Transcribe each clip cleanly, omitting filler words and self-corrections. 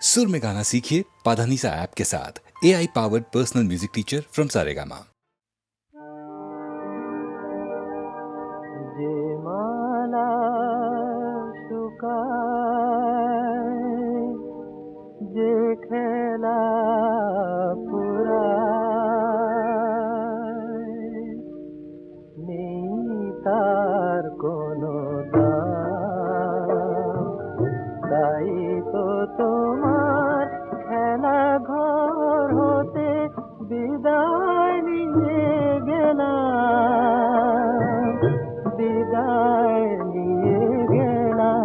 सुर में गाना सीखिए पाधानीसा ऐप के साथ। AI powered personal music teacher from Saregama. जे माला शुकाय जे खेला पुराय নেই তার কোনো দাম, তাই তো তোমার খেলা ঘর হতে বিদায় নিয়ে গেলাম, বিদায় নিয়ে গেলাম।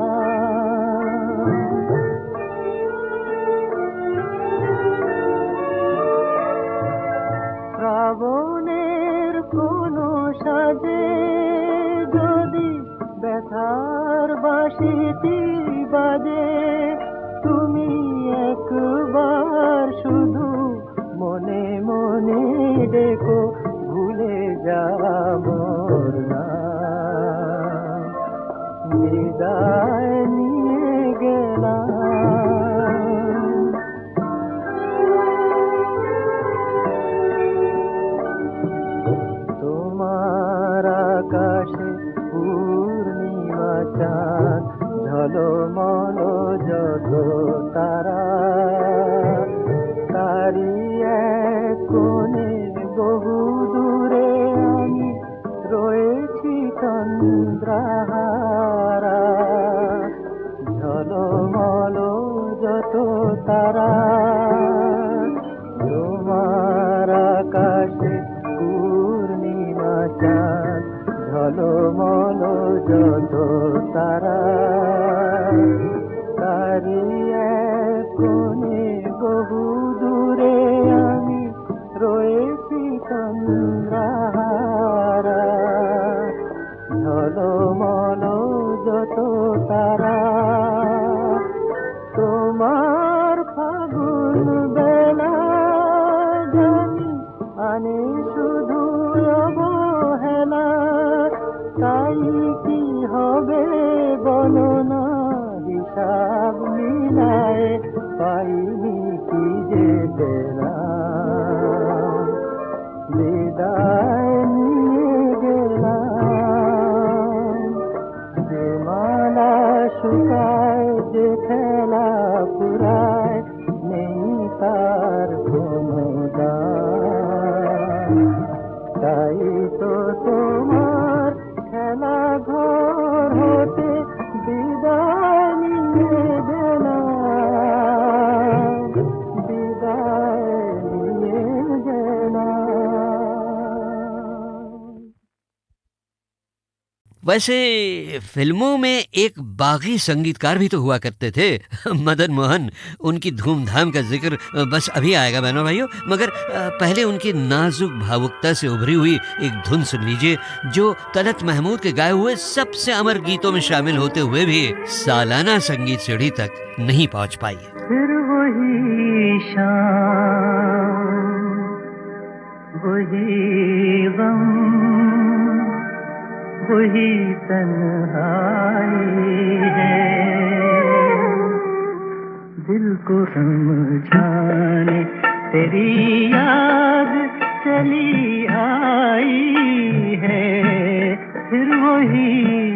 শ্রাবণের কোনো সাজে যদি ব্যথার বাঁশিটি বাজে, তুমি একবার শুধু মনে মনে ডেকো, ভুলে যাব না, বিদায় নিয়ে গেলাম। তোমার আকাশে পূর্ণিমা চাঁদ, ঝলমল যত তারা, তারি এক কোণে বহু দূরে আমি রয়েছি তন্দ্রাহারা। ঝলমল যত তারা, তোমার আকাশে পূর্ণিমা চাঁদ, ঝলমল যত তারা, তারি এক কোণে বহু দূরে আমি রয়েছি তন্দ্রাহারা। ঝলমল যত তারা, তোমার ফাগুন বেলা জানি আনে শুধু অবহেলা, তাই কি হবে বলো না, হিসাব মিলায় পাইনি কি যেতে না, বিদায় নিয়ে গেলাম। যে মালা শুকায় যে খেলা পুরায়, নেই তার কোনো দাম, তাই তো তোমার খেলা ঘর হতে বিদায় নিয়ে গেলাম, বিদায় নিয়ে গেলাম। वैसे फिल्मों में एक बागी संगीतकार भी तो हुआ करते थे, मदन मोहन। उनकी धूमधाम का जिक्र बस अभी आएगा बहनों भाइयों, मगर पहले उनकी नाजुक भावुकता से उभरी हुई एक धुन सुन लीजिए, जो तलत महमूद के गाए हुए सबसे अमर गीतों में शामिल होते हुए भी सालाना संगीत सीढ़ी तक नहीं पहुंच पाई। फिर वही शाम, वही गम, वही तन्हाई है, दिल को समझाने तेरी याद चली आई है। फिर वही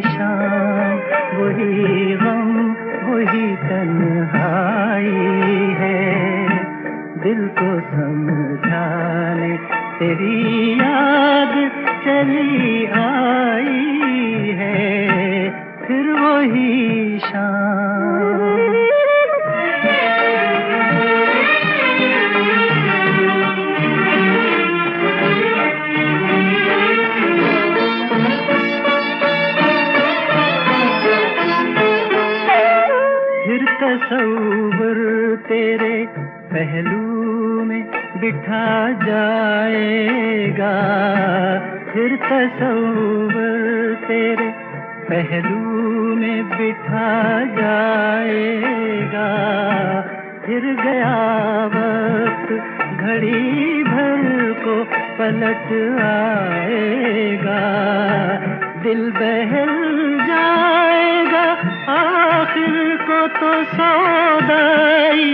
शाम, वही गम, वही तन्हाई है, दिल को समझाने तेरी याद चली आई है। फिर वही शाम। फिर तसव्वुर तेरे पहलू में बिठा जाएगा, फिर तसव्वुर तेरे पहलू में बिठा जाएगा। फिर गया वक्त घड़ी भर को पलट आएगा, दिल बहल जाएगा आखिर को तो सौदाई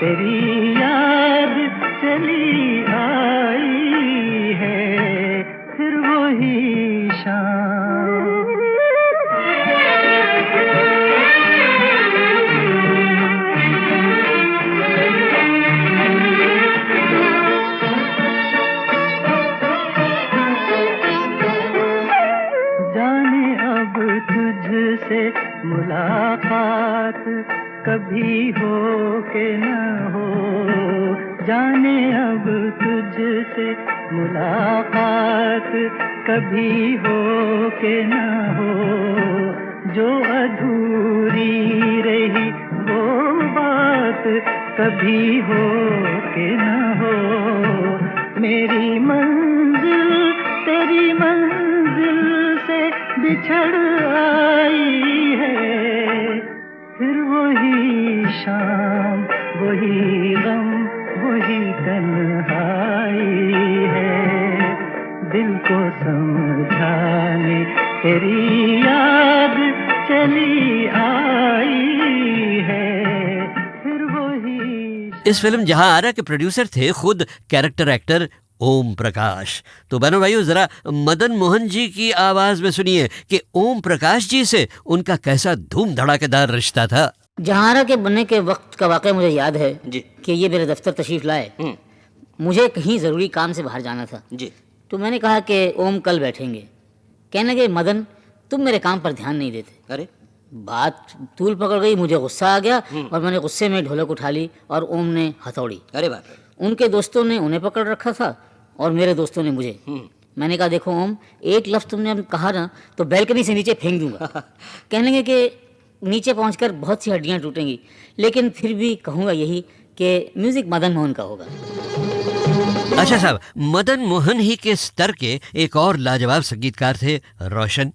तेरी याद चली आई है फिर वही शाम। जाने अब तुझसे मुलाकात कभी हो के न हो, जाने अब तुझसे मुलाकात कभी हो के न हो, जो अधूरी रही वो बात कभी हो के न हो। मेरी मंजिल तेरी मंजिल से बिछड़ आई है फिर वही शाम, वही गम, वही तन्हाई है। दिल को समझाने तेरी याद चली आई है फिर वही। इस फिल्म जहां आरा के प्रोड्यूसर थे खुद कैरेक्टर एक्टर ओम प्रकाश। तो बहनों भाइयों, जरा मदन मोहन जी की आवाज में सुनिए कि ओम प्रकाश जी से उनका कैसा धूम धड़ाकेदार रिश्ता था। जहारा के बनने के वक्त का वाक़या मुझे याद है जी कि ये मेरे दफ्तर तशरीफ लाए। मुझे कहीं ज़रूरी काम से बाहर जाना था जी। तो मैंने कहा कि ओम कल बैठेंगे। कहने लगे मदन तुम मेरे काम पर ध्यान नहीं देते। अरे बात तूल पकड़ गई, मुझे गुस्सा आ गया और मैंने गुस्से में ढोलक उठा ली और ओम ने हथौड़ी। अरे बात, उनके दोस्तों ने उन्हें पकड़ रखा था और मेरे दोस्तों ने मुझे। मैंने कहा देखो ओम, एक लफ्ज़ तुमने अब कहा ना तो बैल्कनी से नीचे फेंक दूंगा। कहने लगे कि नीचे पहुंचकर बहुत सी हड्डियां टूटेंगी, लेकिन फिर भी कहूँगा यही कि म्यूज़िक मदन मोहन का होगा। अच्छा साहब, मदन मोहन ही के स्तर के एक और लाजवाब संगीतकार थे रोशन।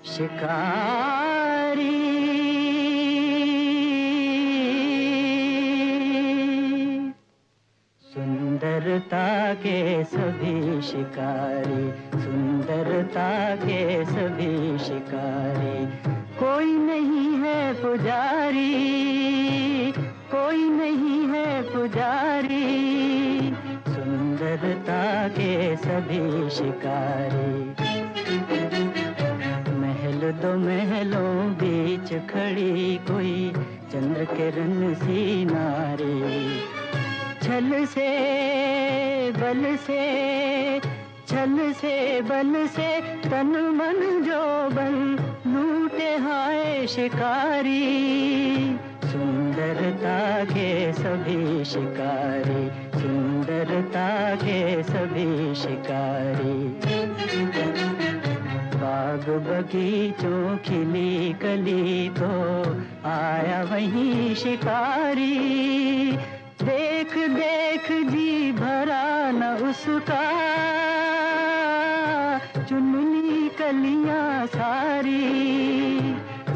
शिकारी सुंदरता के सभी शिकारी, सुंदरता के सभी शिकारी, कोई नहीं है पुजारी, कोई नहीं है पुजारी, सुंदरता के सभी शिकारी। दो महलों बीच खड़ी कोई चंद्र किरण सी नारी, छल से बल से, छल से बल से तन मन जो बन लूटे हाय शिकारी, सुंदरता के सभी शिकारी, सुंदरता के सभी शिकारी। बाग बगीचों खिली कली तो आया वहीं शिकारी, देख देख जी भरा न उसका, चुन ली कलियां सारी,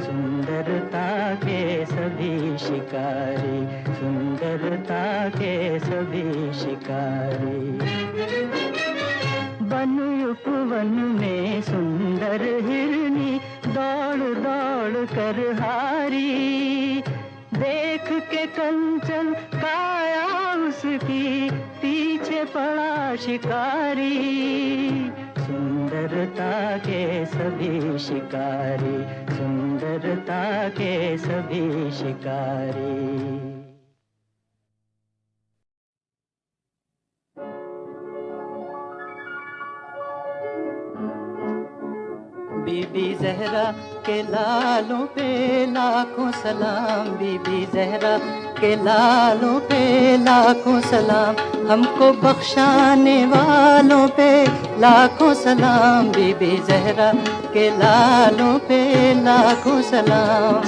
सुंदरता के सभी शिकारी, सुंदरता के सभी शिकारी। वन उपवन में सुंदर हिरनी दौड़ दौड़ कर हारी, देख के कंचन काया उसकी पीछे पड़ा शिकारी, सुंदरता के सभी शिकारी, सुंदरता के सभी शिकारी। बीबी ज़हरा के लालों पे लाखों सलाम, बीबी ज़हरा के लालों पे लाखों सलाम, हमको बख्शाने वालों पे लाखों सलाम, बीबी ज़हरा के लालों पे लाखों सलाम।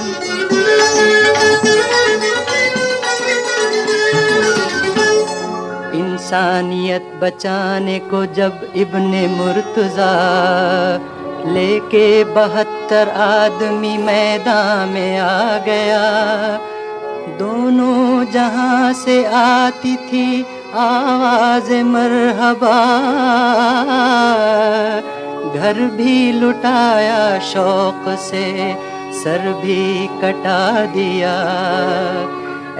इंसानियत बचाने को जब इब्ने मुर्तज़ा लेके 72 आदमी मैदान में आ गया, दोनों जहां से आती थी आवाज़ मरहबा, घर भी लुटाया शौक से, सर भी कटा दिया।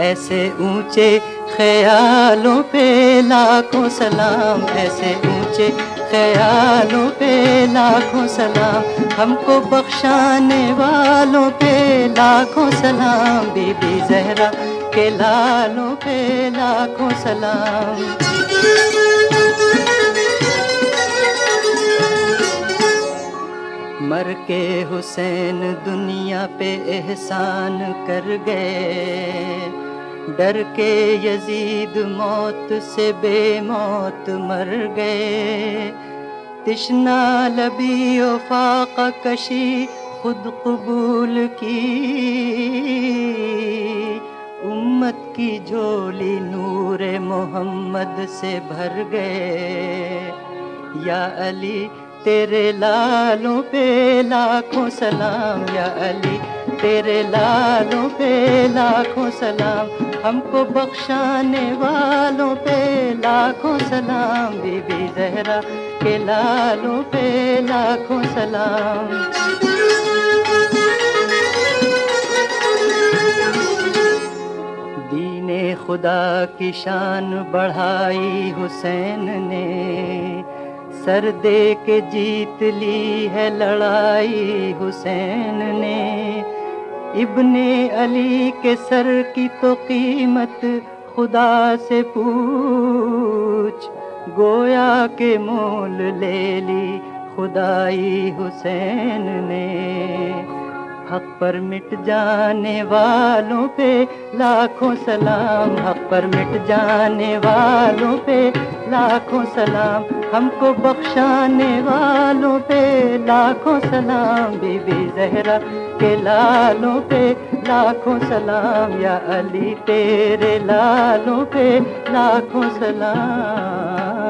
ऐसे ऊंचे ख्यालों पे लाखों सलाम, ऐसे ऊंचे ख्यालों पे लाखों सलाम, हमको बख्शाने वालों पे लाखों सलाम, बीबी ज़हरा के लालों पे लाखों सलाम। मर के हुसैन दुनिया पे एहसान कर गए, डर के यजीद मौत से बेमौत मर गए। तिश्ना लबी फाका कशी खुद कबूल की, उम्मत की झोली नूरे मोहम्मद से भर गए। या अली तेरे लालों पे लाखों सलाम, या अली तेरे लालों पे लाखों सलाम, हमको बख्शाने वालों पे लाखों सलाम, बीबी ज़हरा के लालों पे लाखों सलाम। दीने खुदा की शान बढ़ाई हुसैन ने, सर दे के जीत ली है लड़ाई हुसैन ने। इब्ने अली के सर की तो कीमत खुदा से पूछ, गोया के मोल ले ली खुदाई हुसैन ने। हक पर मिट जाने वालों पे लाखों सलाम, हक पर मिट जाने वालों पे लाखों सलाम, हमको बख्शाने वालों पे लाखों सलाम, बीबी ज़हरा के लालों पे लाखों सलाम, या अली तेरे लालों पे लाखों सलाम।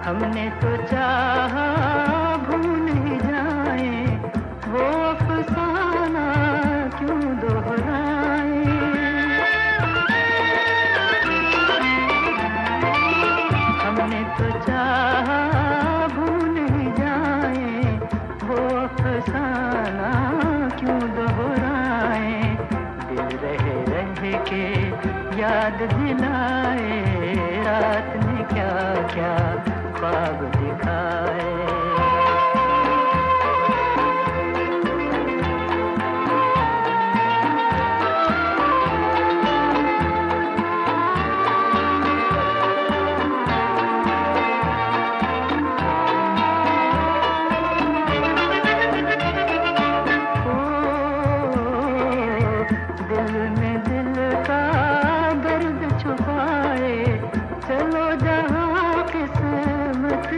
हमने तो चाहा भूल ही जाए, वो अफसाना क्यों दोहराए। हमने तो चाहा भूल ही जाए, वो अफसाना क्यों दोहराए। दिल रह रह के याद दिलाए, रात ने क्या क्या ख्वाब दिखाए। दिल में दिल का दर्द छुपाए, चलो जहाँ किस्मत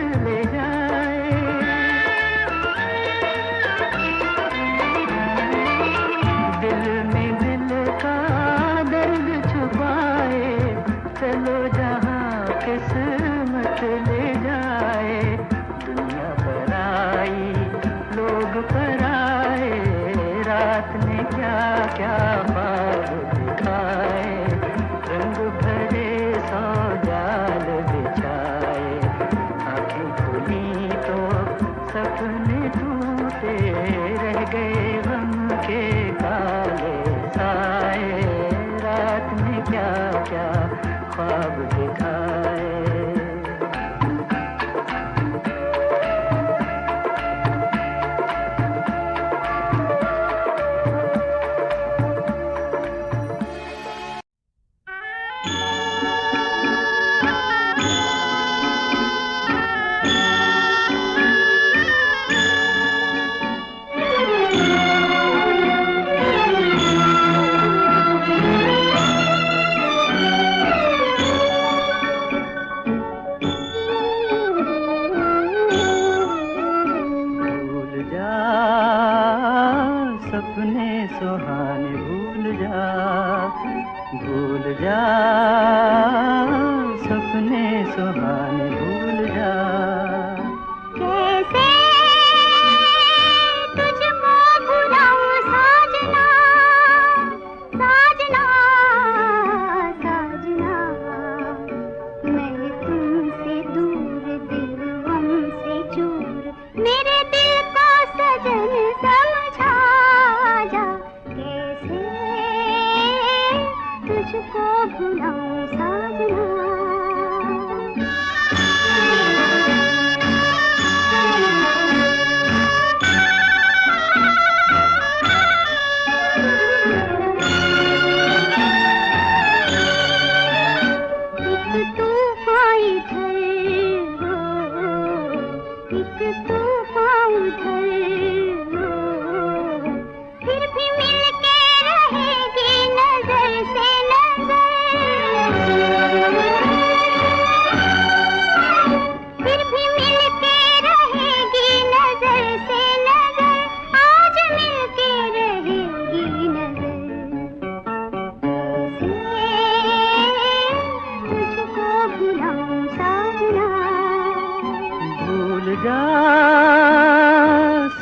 जा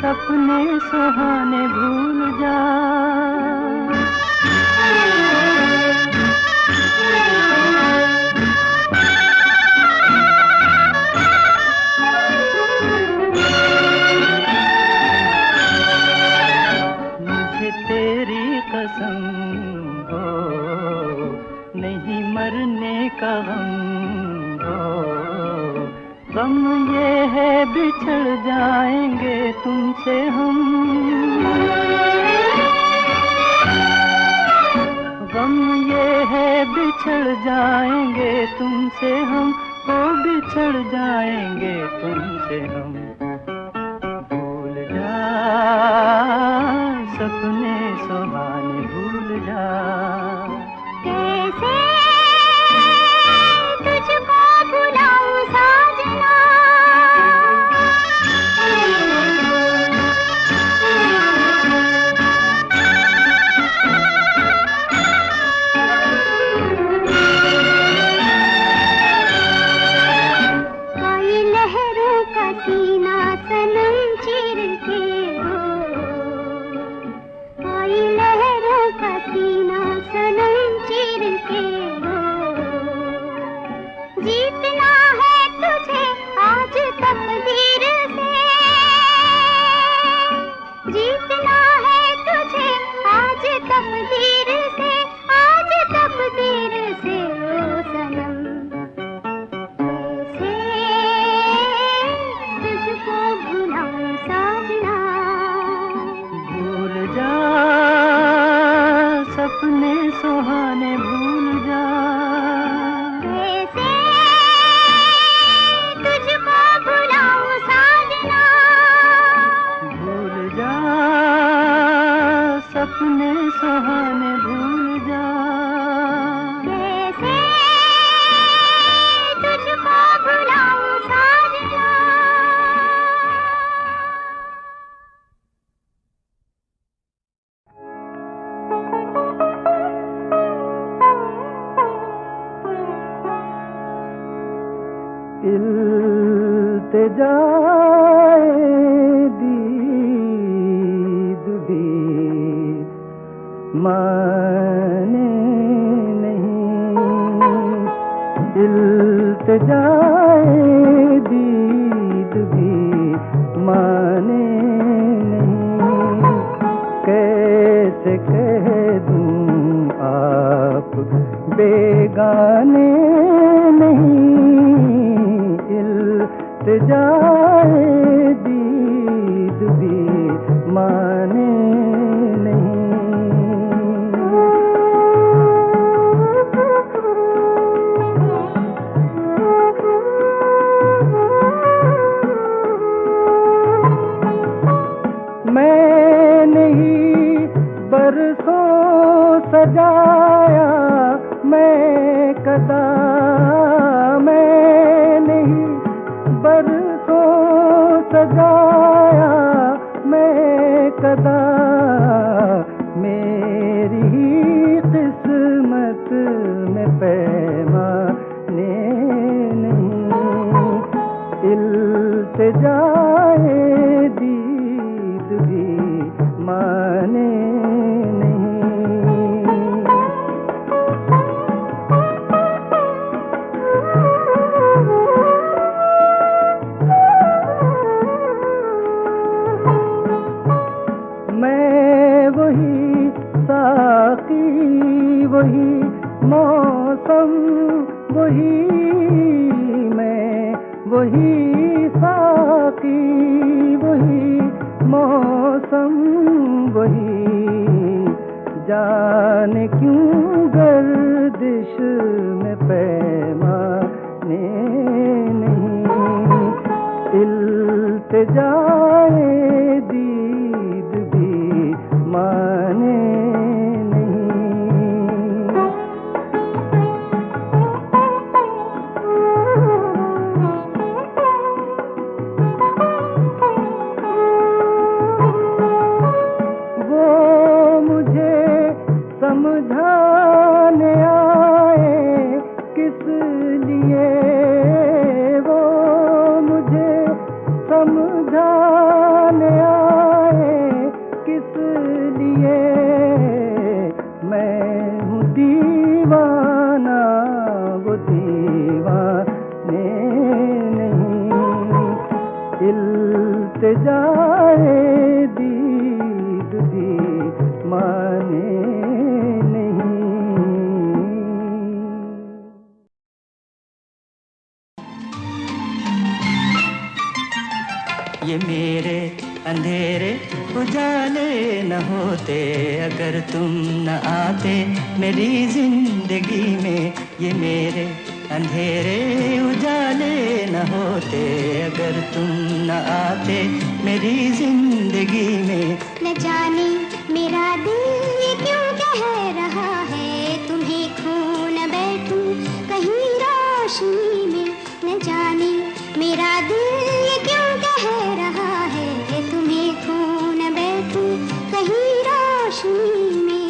सपने सुहाने भूल जा। मुझे तेरी कसम हो नहीं मरने का गम हो, गम ये है बिछड़ जाएंगे तुमसे हम, गम ये है बिछड़ जाएंगे तुमसे हम, ओ बिछड़ जाएंगे तुमसे हम। भूल जा सपने सुहाने भूल जा। कैसे तुझको भुलाऊं साजना, आई लहरों का सीना सनम चीर के हो, आई लहरों का सीना सनम चीर के हो। जीतना है तुझे आज तकदीर से, जीतना है तुझे आज तकदीर से, आज तकदीर से ओ सनम। कैसे तुझको भुलाऊं साजना, भूल जा सपने सुहाने भूल जा। कैसे तुझको भुलाऊं साजना, भूल जा सपने सुहाने भूल जा। कैसे तुझको भुलाऊं साजना। इल्तिजाए दीद भी माने नहीं, इल्तिजाए दीद भी माने नहीं। कैसे कह दूं आप बेगाने नहीं, इल्तिजाए दीद भी माने नहीं। मैंने ही बरसों सजाया मैं कदा, मैंने ही बरसों सजाया मैं कदा। मेरी किस्मत में पैमाने नहीं, इल्तिजाए दीद भी माने वही मौसम वही मैं, वही साकी वही मौसम वही। जाने क्यों गर्दिश में पैमाने नहीं, इल्तिजाए दीद भी माने समझाने आए किस लिए इल्तिजाए दीद दी माने नहीं। ये मेरे अंधेरे उजाले न होते अगर तुम न आते मेरी जिंदगी में। ये मेरे अंधेरे उजाले न होते अगर तुम न आते मेरी जिंदगी में। न जाने मेरा दिल ये क्यों कह रहा है तुम्हें खो न बैठूं कहीं रोशनी में। न जाने मेरा दिल ये क्यों कह रहा है तुम्हें खो न बैठूं कहीं रोशनी में।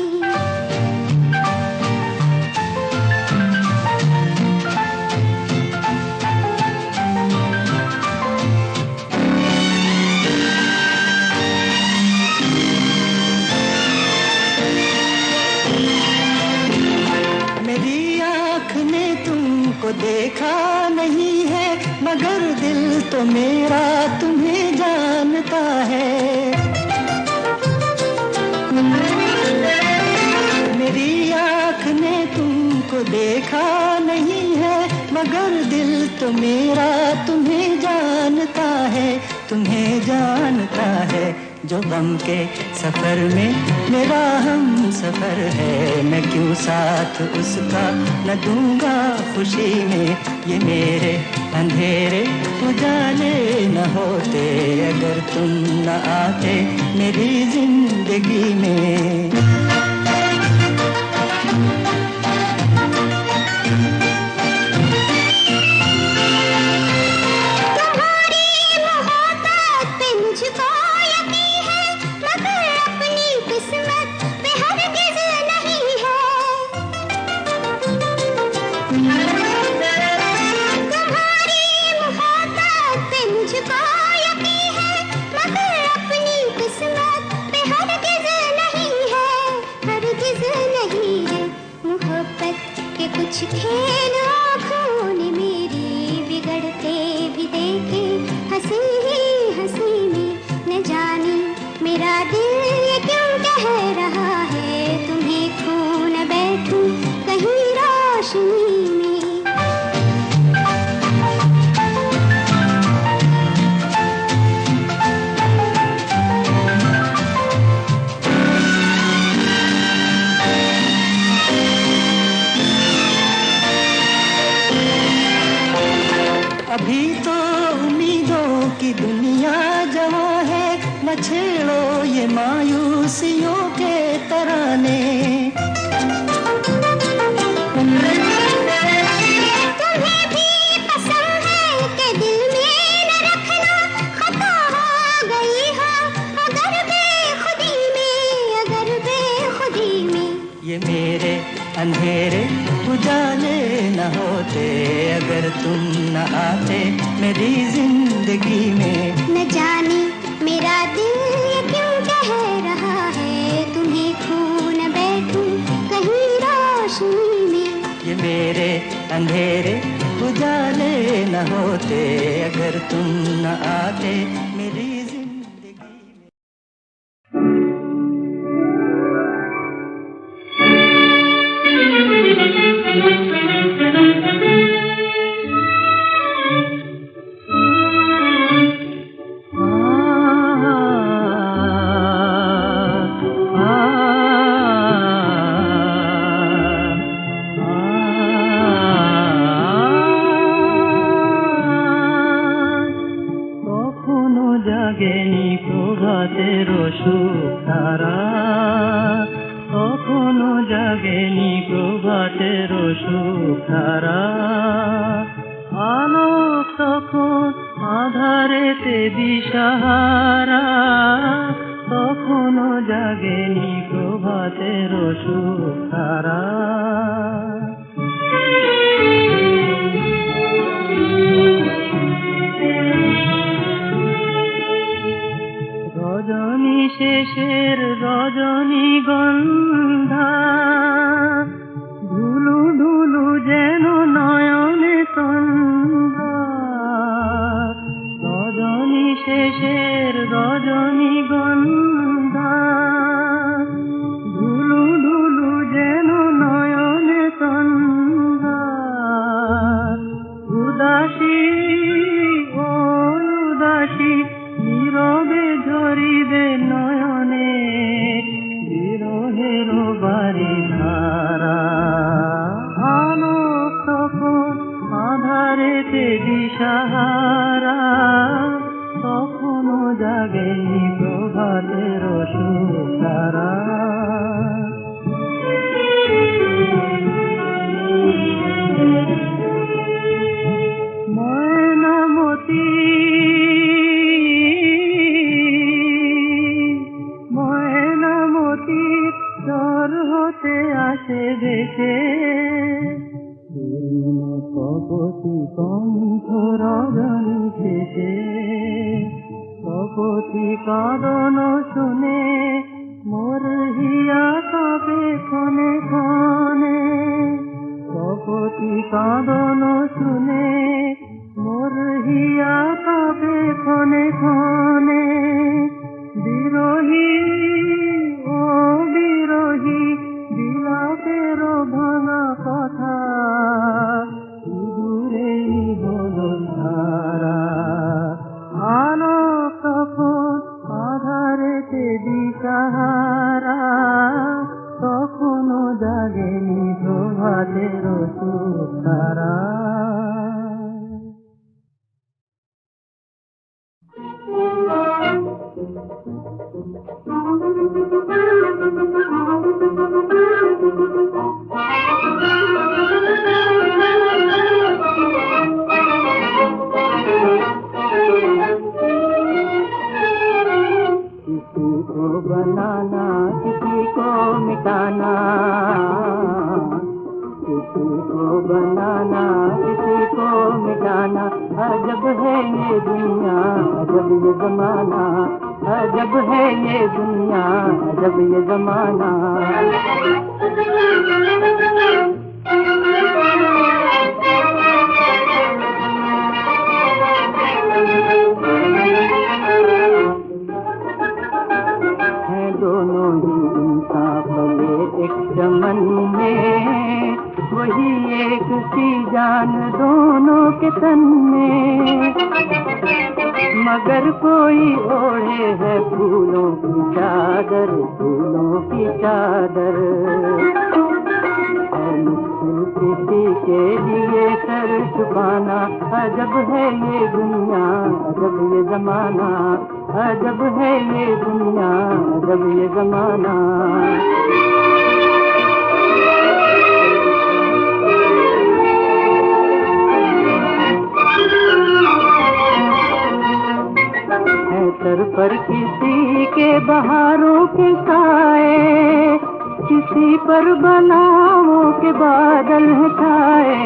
मेरी आँख ने तुमको देखा नहीं है मगर दिल तो मेरा तुम्हें जानता है। मेरी आँख ने तुमको देखा नहीं है मगर दिल तो मेरा तुम्हें जानता है, तुम्हें जानता है। जो गम के सफर में मेरा हम सफर है मैं क्यों साथ उसका न दूंगा खुशी में। ये मेरे अंधेरे उजाले न होते अगर तुम न आते मेरी जिंदगी में। कुछ खेल आँखों ने मेरी बिगड़ते भी देखे हंसी ही हंसी में। न जाने मेरा दिल ये क्यों कह रहा है तुम्हें खो न बैठूं कहीं रोशनी में। अभी तो उम्मीदों की दुनिया जवां है न छेड़ो ये मायूसियों के तराने। तुम्हें भी पसंद है कि दिल में न रखना खता हो गई हो अगर बेखुदी में, अगर बेखुदी में। ये मेरे अंधेरे उजाले न होते अगर तुम न आते मेरी जिंदगी में। न जाने मेरा दिल ये क्यों कह रहा है तुम्हें खो न बैठूं कहीं रोशनी में। ये मेरे अंधेरे उजाले न होते अगर तुम न आते मेरी जिंदगी में। জাগেনি প্রভাতের সুখ তারা, কখনো জাগেনি প্রভাতের সুখ তারা। আলোক তখন আধারেতে দিশাহারা, কখনো জাগেনি প্রভাতের সুখ তারা। রজনী শেষের রজনীগন্ধা ধুলু ধুলু যেন নয়নে তন্দ্রা। রজনী শেষের রজনীগন্ধা ধুলু ধুলু যেন নয়নে সন্ধ্যা উদাসী ও উদাসী নীরবে ঝরিবে নয়নে বিরহের বাড়ি ধারা আলোক তখন আধারেতে দিশাহারা তখনও জাগেনি প্রভাতের সুতারা ময়নামতি ময়নামতি জ্বর হতে আসে দেশে কপতি কণ্ঠ রজনী শেষে কপতি কাঁদন শুনে মোর হিয়া কাঁপে ক্ষণে ক্ষণে কপতি কাঁদন শুনে মোর হিয়া কাঁপে ক্ষণে ক্ষণে বিরহী ও বিরহী বিলাপের ভাঙা কথা দূরেই হলো ধারা আলোক তখন আধারেতে দিশাহারা তখনও জাগেনি প্রভাতের সুতারা किसी को बनाना किसी को मिटाना किसी को बनाना किसी को मिटाना अजब है ये दुनिया अजब ये जमाना अजब है ये दुनिया अजब ये जमाना है दोनों ही इंसान भले एक चमन में वही एक सी जान दोनों के तन में मगर कोई ओढ़े है फूलों की चादर फूलों की चादर किसी के लिए सर छुपाना अजब है ये दुनिया अजब ये जमाना अजब है ये दुनिया अजब ये जमाना है सर पर किसी के बहारों के साए किसी पर बलाओं के बादल हैं छाए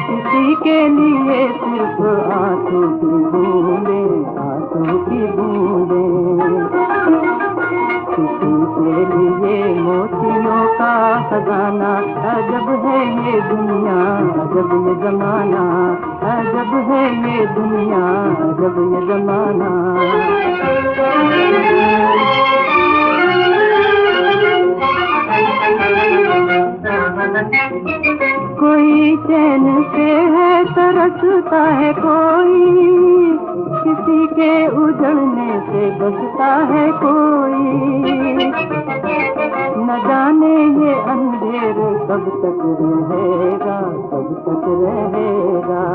किसी के लिए सिर्फ आंसू की बूंदे आंसू की बूंदे किसी के लिए मोतियों का खजाना अजब है ये दुनिया अजब ये जमाना अजब है ये दुनिया अजब ये जमाना कोई चैन से है तरसता है कोई किसी के उजड़ने से बचता है कोई न जाने ये अंधेर कब तक रहेगा कब तक रहेगा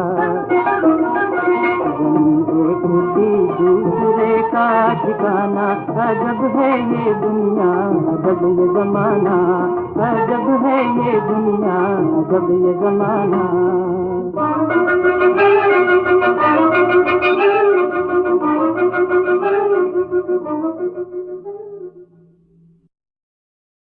किसी दूसरे का ठिकाना अजब है ये दुनिया अजब ये जमाना अजब है ये दुनिया अजब ये जमाना